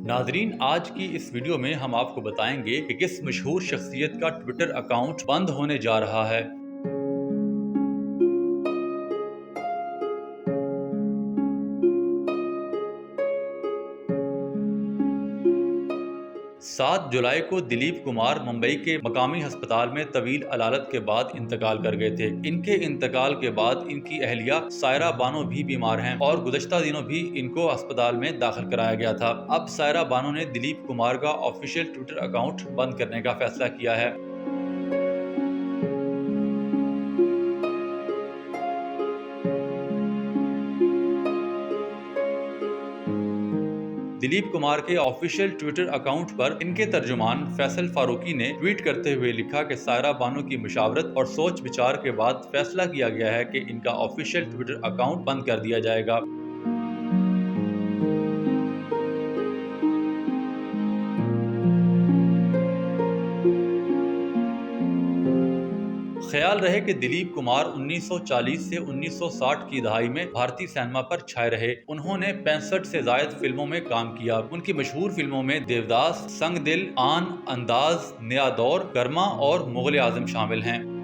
नाजरीन, आज की इस वीडियो में हम आपको बताएंगे कि किस मशहूर शख्सियत का ट्विटर अकाउंट बंद होने जा रहा है। 7 जुलाई को दिलीप कुमार मुंबई के मकामी अस्पताल में तवील अलालत के बाद इंतकाल कर गए थे। इनके इंतकाल के बाद इनकी अहलिया सायरा बानो भी बीमार हैं और गुज़श्ता दिनों भी इनको अस्पताल में दाखिल कराया गया था। अब सायरा बानो ने दिलीप कुमार का ऑफिशियल ट्विटर अकाउंट बंद करने का फैसला किया है। दिलीप कुमार के ऑफिशियल ट्विटर अकाउंट पर इनके तर्जुमान फैसल फारूकी ने ट्वीट करते हुए लिखा कि सायरा बानो की मुशावरत और सोच विचार के बाद फैसला किया गया है कि इनका ऑफिशियल ट्विटर अकाउंट बंद कर दिया जाएगा। ख्याल रहे कि दिलीप कुमार 1940 से 1960 की दहाई में भारतीय सिनेमा पर छाए रहे। उन्होंने 65 से ज्यादा फिल्मों में काम किया। उनकी मशहूर फिल्मों में देवदास, संग दिल, आन, अंदाज, नया दौर, कर्मा और मुगल आजम शामिल हैं।